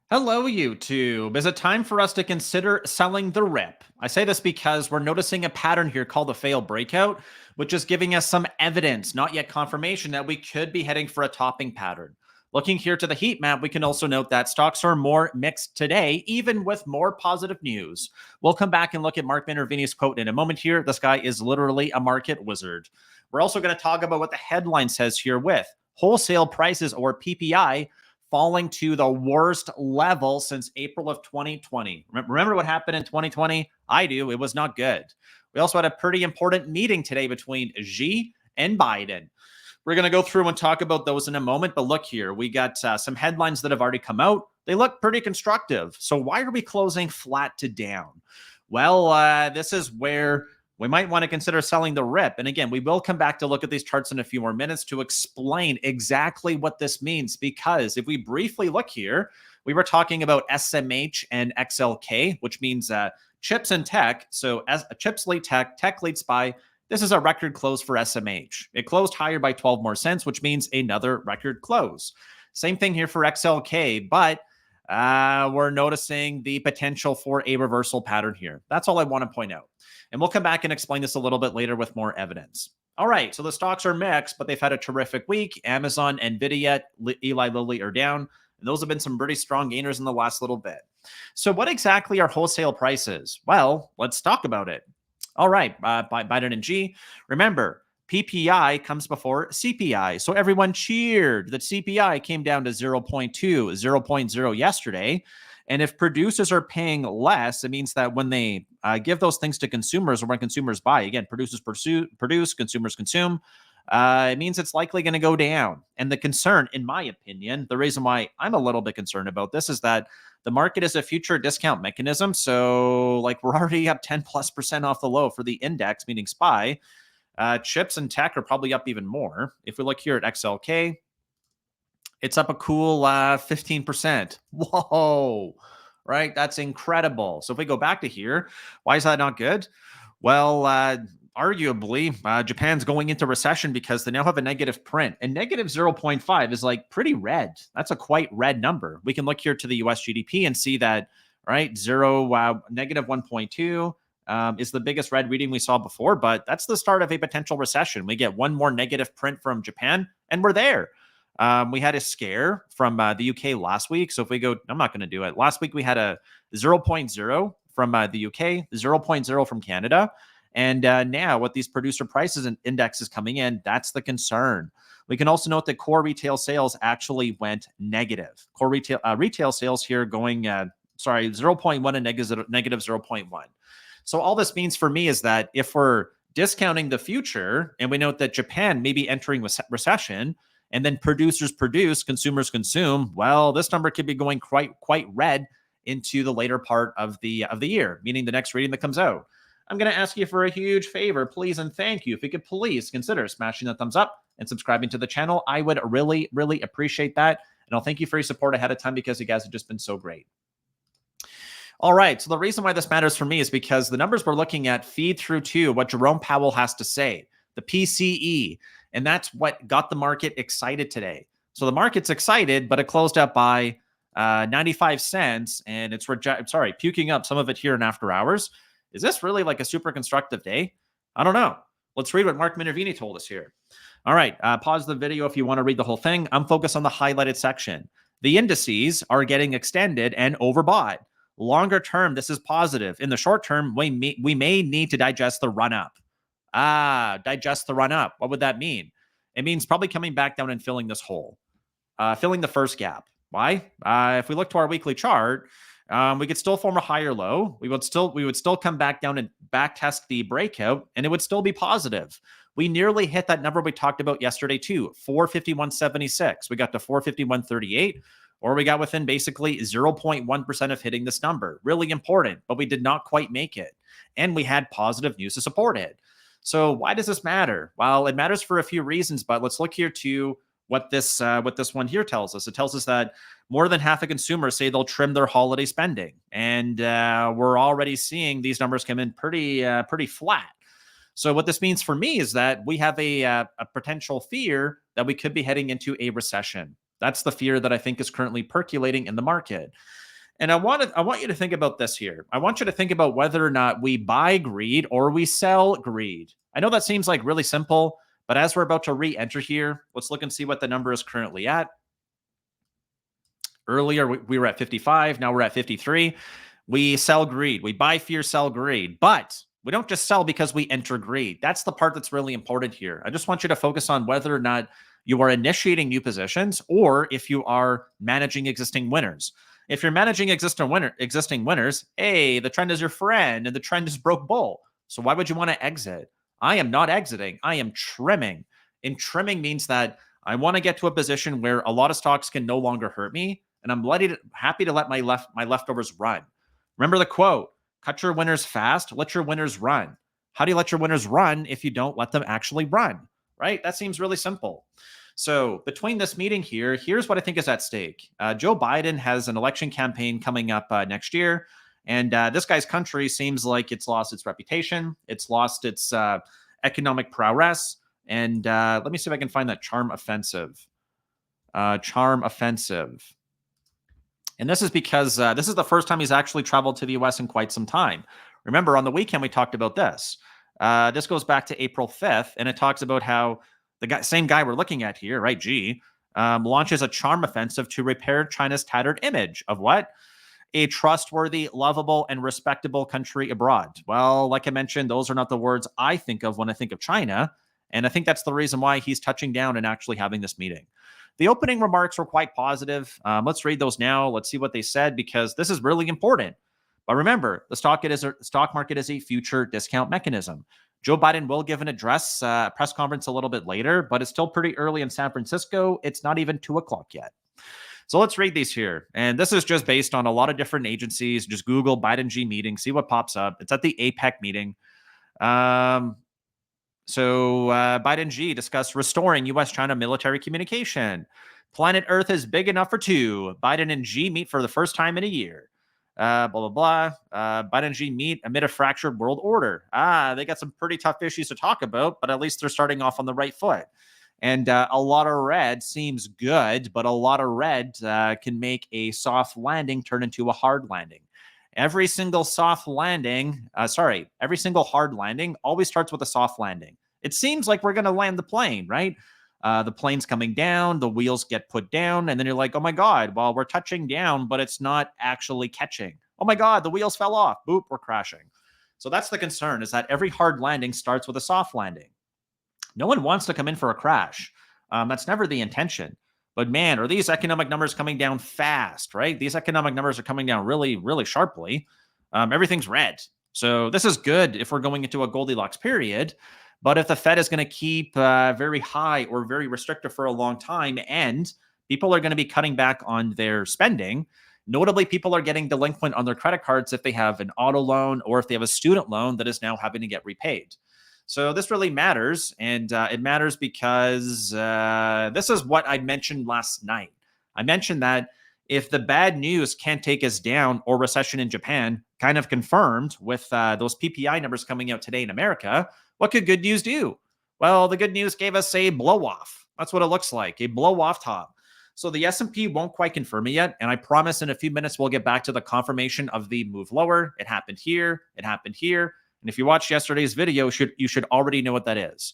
Hello, YouTube. Is it time for us to consider selling the rip? I say this because we're noticing a pattern here called the failed breakout, which is giving us some evidence, not yet confirmation, that we could be heading for a topping pattern. Looking here to the heat map, we can also note that stocks are more mixed today, even with more positive news. We'll come back and look at Mark Minervini's quote in a moment here. This guy is literally a market wizard. We're also going to talk about what the headline says here with wholesale prices, or PPI, falling to the worst level since April of 2020. Remember what happened in 2020? I do. It was not good. We also had a pretty important meeting today between Xi and Biden. We're going to go through and talk about those in a moment. But look here, we got some headlines that have already come out. They look pretty constructive. So why are we closing flat to down? Well, this is where we might want to consider selling the rip. And again, we will come back to look at these charts in a few more minutes to explain exactly what this means. Because if we briefly look here, we were talking about SMH and XLK, which means chips and tech. So as chips lead tech, tech lead SPY. This is a record close for SMH. It closed higher by 12 more cents, which means another record close. Same thing here for XLK, but we're noticing the potential for a reversal pattern here. That's all I want to point out. And we'll come back and explain this a little bit later with more evidence. All right, so the stocks are mixed, but they've had a terrific week. Amazon, Nvidia, Eli Lilly are down. And those have been some pretty strong gainers in the last little bit. So what exactly are wholesale prices? Well, let's talk about it. All right, Biden and G. Remember, PPI comes before CPI. So everyone cheered that CPI came down to 0.2, 0.0 yesterday. And if producers are paying less, it means that when they give those things to consumers, or when consumers buy, again, producers produce, consumers consume, it means it's likely going to go down. And the concern, in my opinion, the reason why I'm a little bit concerned about this is that the market is a future discount mechanism. So, like, we're already up 10+% off the low for the index, meaning SPY. Chips and tech are probably up even more. If we look here at XLK, it's up a cool 15%. Whoa, right? That's incredible. So if we go back to here, why is that not good? Well, arguably, Japan's going into recession because they now have a negative print. And negative 0.5 is like pretty red. That's a quite red number. We can look here to the US GDP and see that, right? Negative 1.2 is the biggest red reading we saw before, but that's the start of a potential recession. We get one more negative print from Japan, and we're there. We had a scare from the UK last week. So if we go, I'm not going to do it. Last week we had a 0.0 from the UK, 0.0 from Canada. And now with these producer prices and indexes coming in, that's the concern. We can also note that core retail sales actually went negative. Core retail sales here going, 0.1 and negative 0.1. So all this means for me is that if we're discounting the future and we note that Japan may be entering recession, and then producers produce, consumers consume, well, this number could be going quite red into the later part of the year, meaning the next reading that comes out. I'm going to ask you for a huge favor, please, and thank you. If you could please consider smashing the thumbs up and subscribing to the channel, I would really, really appreciate that. And I'll thank you for your support ahead of time because you guys have just been so great. All right, so the reason why this matters for me is because the numbers we're looking at feed through to what Jerome Powell has to say, the PCE. And that's what got the market excited today. So the market's excited, but it closed up by 95 cents, and it's puking up some of it here in after hours. Is this really like a super constructive day? I don't know. Let's read what Mark Minervini told us here. All right, pause the video if you want to read the whole thing. I'm focused on the highlighted section. The indices are getting extended and overbought. Longer term, this is positive. In the short term, we may need to digest the run up. Digest the run up. What would that mean? It means probably coming back down and filling this hole, filling the first gap. Why? If we look to our weekly chart, we could still form a higher low. We would still come back down and back test the breakout, and it would still be positive. We nearly hit that number we talked about yesterday too, 451.76. We got to 451.38, or we got within basically 0.1% of hitting this number. Really important, but we did not quite make it, and we had positive news to support it. So why does this matter? Well, it matters for a few reasons, but let's look here to what this one here tells us. It tells us that more than half of consumers say they'll trim their holiday spending, and we're already seeing these numbers come in pretty flat. So what this means for me is that we have a potential fear that we could be heading into a recession. That's the fear that I think is currently percolating in the market. And I want you to think about this here. I want you to think about whether or not we buy greed or we sell greed. I know that seems like really simple, but as we're about to re-enter here, let's look and see what the number is currently at. Earlier, we were at 55. Now we're at 53. We sell greed. We buy fear, sell greed. But we don't just sell because we enter greed. That's the part that's really important here. I just want you to focus on whether or not you are initiating new positions or if you are managing existing winners. If you're managing existing winners, hey, the trend is your friend and the trend is broke bull. So why would you want to exit? I am not exiting. I am trimming. And trimming means that I want to get to a position where a lot of stocks can no longer hurt me, and I'm happy to let my leftovers run. Remember the quote: "Cut your winners fast, let your winners run." How do you let your winners run if you don't let them actually run? Right? That seems really simple. So between this meeting here, here's what I think is at stake. Joe Biden has an election campaign coming up next year, and this guy's country seems like it's lost its reputation, it's lost its economic prowess. And let me see if I can find that charm offensive. Charm offensive. And this is because this is the first time he's actually traveled to the US in quite some time. Remember, on the weekend, we talked about this. This goes back to April 5th, and it talks about how the same guy we're looking at here, right, G, launches a charm offensive to repair China's tattered image of what? A trustworthy, lovable, and respectable country abroad. Well, like I mentioned, those are not the words I think of when I think of China. And I think that's the reason why he's touching down and actually having this meeting. The opening remarks were quite positive. Let's read those now. Let's see what they said, because this is really important. But remember, the stock market is a future discount mechanism. Joe Biden will give an address, press conference a little bit later, but it's still pretty early in San Francisco. It's not even 2 o'clock yet. So let's read these here. And this is just based on a lot of different agencies. Just Google Biden G meeting, see what pops up. It's at the APEC meeting. So Biden G discussed restoring U.S.-China military communication. Planet Earth is big enough for two. Biden and G meet for the first time in a year. Blah, blah, blah. Biden and G meet amid a fractured world order. They got some pretty tough issues to talk about, but at least they're starting off on the right foot. And a lot of red seems good, but a lot of red can make a soft landing turn into a hard landing. Every single hard landing always starts with a soft landing. It seems like we're going to land the plane, right? The plane's coming down, the wheels get put down, and then you're like, oh my God, well, we're touching down, but it's not actually catching. Oh my God, the wheels fell off. Boop, we're crashing. So that's the concern, is that every hard landing starts with a soft landing. No one wants to come in for a crash. That's never the intention. But man, are these economic numbers coming down fast, right? These economic numbers are coming down really, really sharply. Everything's red. So this is good if we're going into a Goldilocks period. But if the Fed is going to keep very high or very restrictive for a long time, and people are going to be cutting back on their spending, notably people are getting delinquent on their credit cards if they have an auto loan or if they have a student loan that is now having to get repaid. So this really matters, and it matters because this is what I mentioned last night. I mentioned that if the bad news can't take us down, or recession in Japan, kind of confirmed with those PPI numbers coming out today in America, what could good news do? Well, the good news gave us a blow-off. That's what it looks like, a blow-off top. So the S&P won't quite confirm it yet, and I promise in a few minutes we'll get back to the confirmation of the move lower. It happened here. It happened here. And if you watched yesterday's video, you should already know what that is.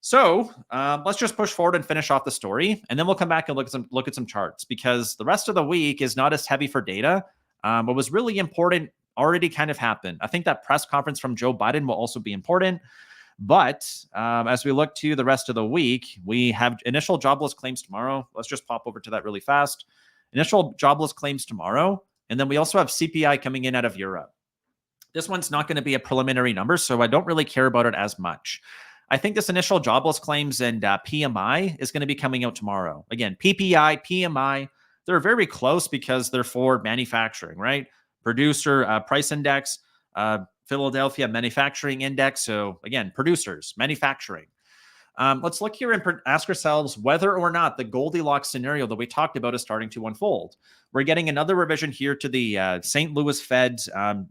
So let's just push forward and finish off the story, and then we'll come back and look at some charts, because the rest of the week is not as heavy for data. What was really important already kind of happened. I think that press conference from Joe Biden will also be important. But as we look to the rest of the week, we have initial jobless claims tomorrow. Let's just pop over to that really fast. Initial jobless claims tomorrow. And then we also have CPI coming in out of Europe. This one's not going to be a preliminary number, so I don't really care about it as much. I think this initial jobless claims and PMI is going to be coming out tomorrow. Again, PPI, PMI, they're very close because they're for manufacturing, right? Producer price index, Philadelphia manufacturing index. So again, producers, manufacturing. Let's look here and ask ourselves whether or not the Goldilocks scenario that we talked about is starting to unfold. We're getting another revision here to the St. Louis Fed's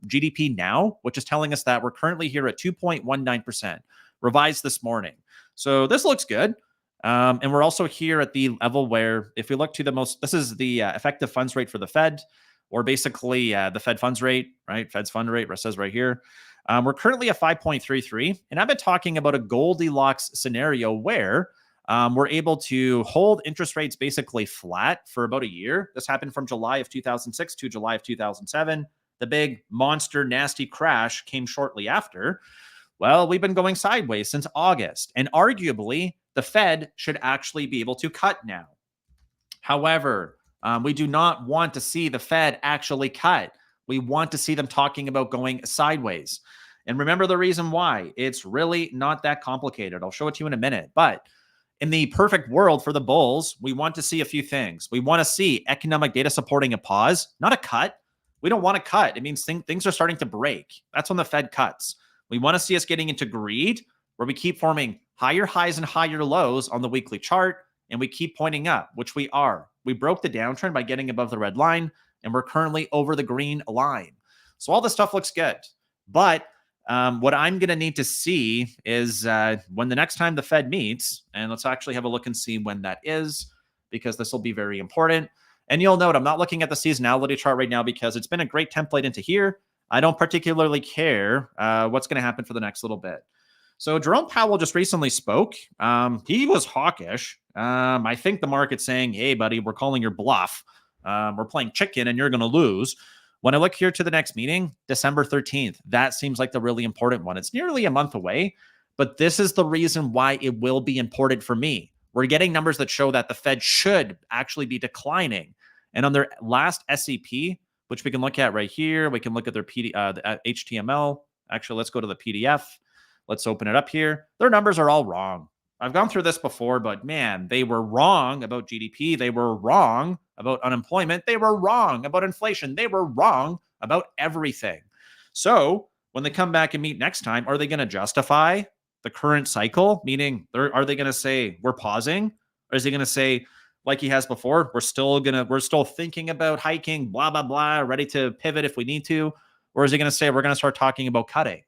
GDP now, which is telling us that we're currently here at 2.19%, revised this morning. So this looks good. And we're also here at the level where if we look to this is the effective funds rate for the Fed, or basically the Fed funds rate, right? Fed's fund rate, it says right here. We're currently at 5.33. And I've been talking about a Goldilocks scenario where we're able to hold interest rates basically flat for about a year. This happened from July of 2006 to July of 2007. The big monster nasty crash came shortly after. Well, we've been going sideways since August, and arguably the Fed should actually be able to cut now. However, we do not want to see the Fed actually cut. We want to see them talking about going sideways. And remember the reason why. It's really not that complicated. I'll show it to you in a minute. But in the perfect world for the bulls, we want to see a few things. We want to see economic data supporting a pause, not a cut. We don't want to cut. It means things are starting to break. That's when the Fed cuts. We want to see us getting into greed, where we keep forming higher highs and higher lows on the weekly chart, and we keep pointing up, which we are. We broke the downtrend by getting above the red line, and we're currently over the green line. So all this stuff looks good. But what I'm going to need to see is when the next time the Fed meets, and let's actually have a look and see when that is, because this will be very important. And you'll note I'm not looking at the seasonality chart right now because it's been a great template into here. I don't particularly care what's going to happen for the next little bit. So Jerome Powell just recently spoke. He was hawkish. I think the market's saying, hey, buddy, we're calling your bluff. We're playing chicken and you're going to lose. When I look here to the next meeting, December 13th, that seems like the really important one. It's nearly a month away, but this is the reason why it will be important for me. We're getting numbers that show that the Fed should actually be declining. And on their last SEP, which we can look at right here, we can look at their HTML. Actually, let's go to the PDF. Let's open it up here. Their numbers are all wrong. I've gone through this before, but man, they were wrong about GDP. They were wrong about unemployment. They were wrong about inflation. They were wrong about everything. So when they come back and meet next time, are they going to justify the current cycle? Meaning, are they going to say we're pausing? Or is he going to say, like he has before, we're still thinking about hiking, blah, blah, blah, ready to pivot if we need to? Or is he going to say we're going to start talking about cutting?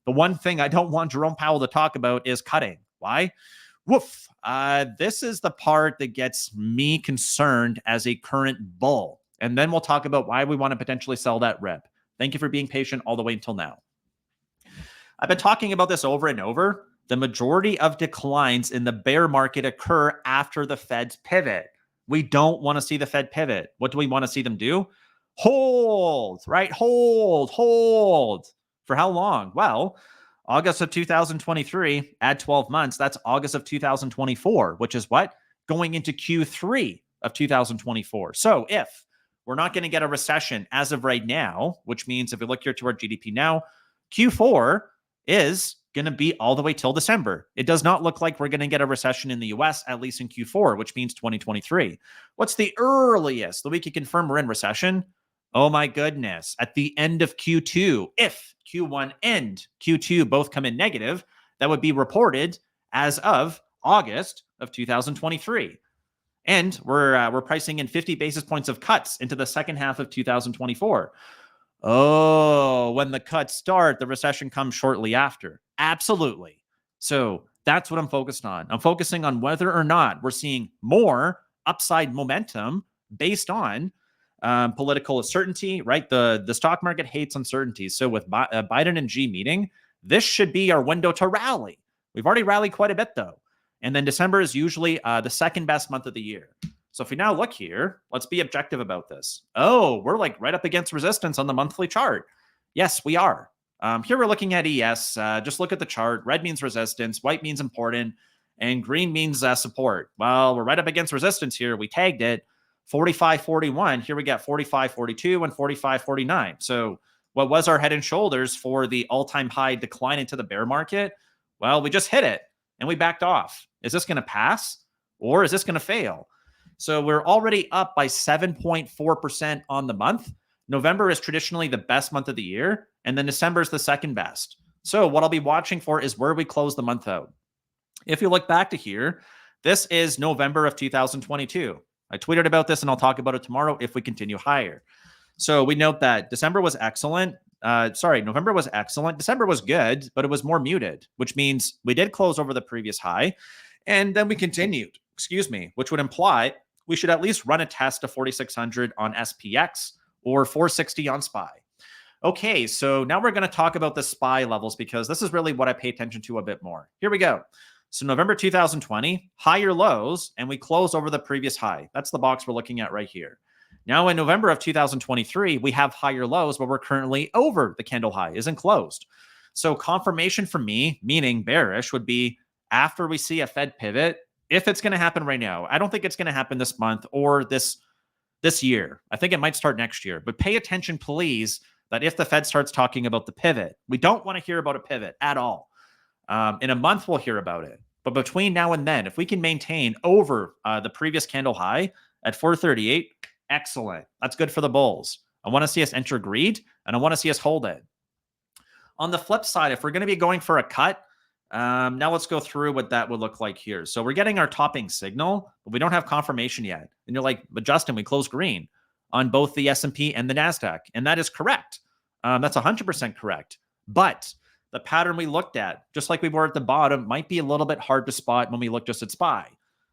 The one thing I don't want Jerome Powell to talk about is cutting. Why? Woof. This is the part that gets me concerned as a current bull. And then we'll talk about why we want to potentially sell that rep. Thank you for being patient all the way until now. I've been talking about this over and over. The majority of declines in the bear market occur after the Fed's pivot. We don't want to see the Fed pivot. What do we want to see them do? Hold, right? Hold. For how long? Well, August of 2023, add 12 months, that's August of 2024, which is what? Going into Q3 of 2024. So if we're not going to get a recession as of right now, which means if we look here to our GDP now, Q4 is going to be all the way till December. It does not look like we're going to get a recession in the US, at least in Q4, which means 2023. What's the earliest that we can confirm we're in recession? Oh my goodness. At the end of Q2, if Q1 and Q2 both come in negative, that would be reported as of August of 2023. And we're pricing in 50 basis points of cuts into the second half of 2024. Oh, when the cuts start, the recession comes shortly after. Absolutely. So that's what I'm focused on. I'm focusing on whether or not we're seeing more upside momentum based on political uncertainty, right? The stock market hates uncertainty. So with Biden and Xi meeting, this should be our window to rally. We've already rallied quite a bit though. And then December is usually the second best month of the year. So if we now look here, let's be objective about this. Oh, we're like right up against resistance on the monthly chart. Yes, we are. Here we're looking at ES. Just look at the chart. Red means resistance, white means important, and green means support. Well, we're right up against resistance here. We tagged it 45.41. Here we got 45.42 and 45.49. So what was our head and shoulders for the all-time high decline into the bear market? Well, we just hit it and we backed off. Is this going to pass or is this going to fail? So we're already up by 7.4% on the month. November is traditionally the best month of the year, and then December is the second best. So what I'll be watching for is where we close the month out. If you look back to here, this is November of 2022. I tweeted about this, and I'll talk about it tomorrow if we continue higher. So we note that December was excellent. November was excellent. December was good, but it was more muted, which means we did close over the previous high. And then we continued, which would imply we should at least run a test of 4,600 on SPX or 460 on SPY. Okay, so now we're going to talk about the SPY levels because this is really what I pay attention to a bit more. Here we go. So November 2020, higher lows, and we close over the previous high. That's the box we're looking at right here. Now in November of 2023, we have higher lows, but we're currently over the candle high, isn't closed. So confirmation for me, meaning bearish, would be after we see a Fed pivot, if it's going to happen right now. I don't think it's going to happen this month or this year. I think it might start next year. But pay attention, please, that if the Fed starts talking about the pivot, we don't want to hear about a pivot at all. In a month, we'll hear about it. But between now and then, if we can maintain over the previous candle high at 438, excellent. That's good for the bulls. I want to see us enter greed, and I want to see us hold it. On the flip side, if we're going to be going for a cut, now let's go through what that would look like here. So we're getting our topping signal, but we don't have confirmation yet. And you're like, but Justin, we closed green on both the S&P and the NASDAQ. And that is correct. That's 100% correct. But the pattern we looked at, just like we were at the bottom, might be a little bit hard to spot when we look just at SPY.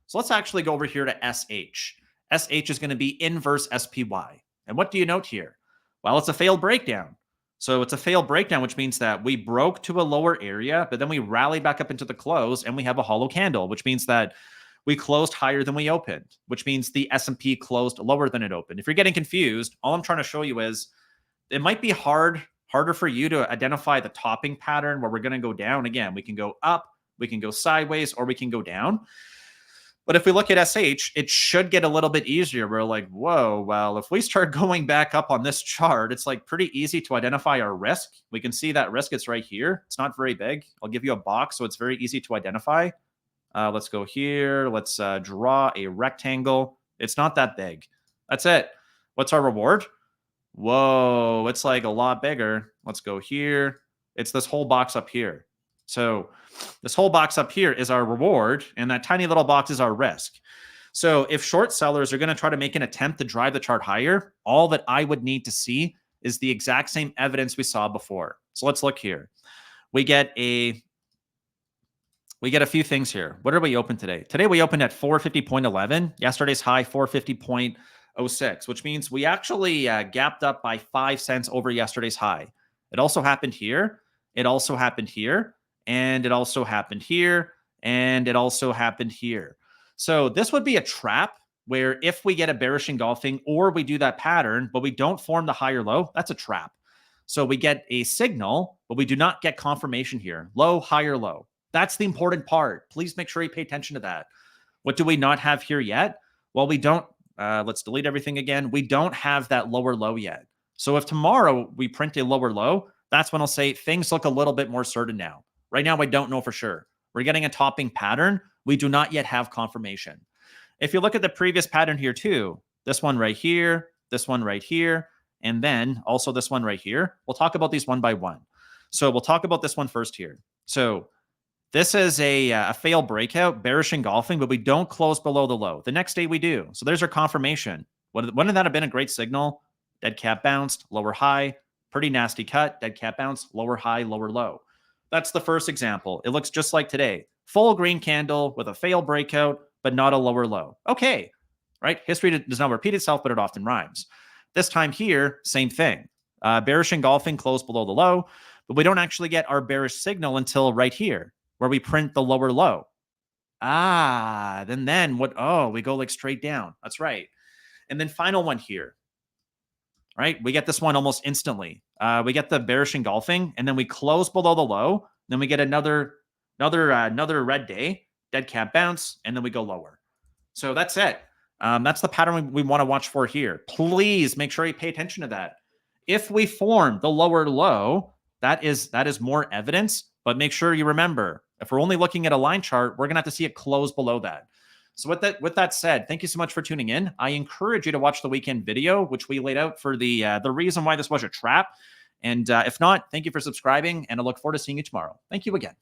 So let's actually go over here to SH. SH is going to be inverse SPY. And what do you note here? Well, it's a failed breakdown. So it's a failed breakdown, which means that we broke to a lower area, but then we rallied back up into the close and we have a hollow candle, which means that we closed higher than we opened, which means the S&P closed lower than it opened. If you're getting confused, all I'm trying to show you is it might be harder for you to identify the topping pattern where we're going to go down. Again, we can go up, we can go sideways, or we can go down. But if we look at SH, it should get a little bit easier. We're like, whoa, well, if we start going back up on this chart, it's like pretty easy to identify our risk. We can see that risk, it's right here. It's not very big. I'll give you a box, so it's very easy to identify. Let's go here. Let's draw a rectangle. It's not that big. That's it. What's our reward? Whoa, it's like a lot bigger. Let's go here. It's this whole box up here. So this whole box up here is our reward, and that tiny little box is our risk. So if short sellers are going to try to make an attempt to drive the chart higher, all that I would need to see is the exact same evidence we saw before. So let's look here. We get a few things here. What did we open today? Today we opened at 450.11. Yesterday's high 450.06, which means we actually gapped up by 5 cents over yesterday's high. It also happened here. It also happened here. And it also happened here. And it also happened here. So this would be a trap where if we get a bearish engulfing or we do that pattern, but we don't form the higher low, that's a trap. So we get a signal, but we do not get confirmation here. Low, higher, low. That's the important part. Please make sure you pay attention to that. What do we not have here yet? Well, we don't. Let's delete everything again. We don't have that lower low yet. So if tomorrow we print a lower low, that's when I'll say things look a little bit more certain now. Right now, I don't know for sure. We're getting a topping pattern. We do not yet have confirmation. If you look at the previous pattern here too, this one right here, this one right here, and then also this one right here, we'll talk about these one by one. So we'll talk about this one first here. So this is a failed breakout, bearish engulfing, but we don't close below the low. The next day we do. So there's our confirmation. Wouldn't that have been a great signal? Dead cat bounced, lower high, pretty nasty cut, dead cat bounce, lower high, lower low. That's the first example. It looks just like today. Full green candle with a failed breakout, but not a lower low. Okay, right? History does not repeat itself, but it often rhymes. This time here, same thing. Bearish engulfing closed below the low, but we don't actually get our bearish signal until right here, where we print the lower low. Then what? Oh, we go like straight down. That's right. And then final one here, right? We get this one almost instantly. We get the bearish engulfing, and then we close below the low. Then we get another red day, dead cat bounce, and then we go lower. So that's it. That's the pattern we want to watch for here. Please make sure you pay attention to that. If we form the lower low, that is more evidence. But make sure you remember, if we're only looking at a line chart, we're going to have to see it close below that. So with that said, thank you so much for tuning in. I encourage you to watch the weekend video, which we laid out for the reason why this was a trap. And if not, thank you for subscribing, and I look forward to seeing you tomorrow. Thank you again.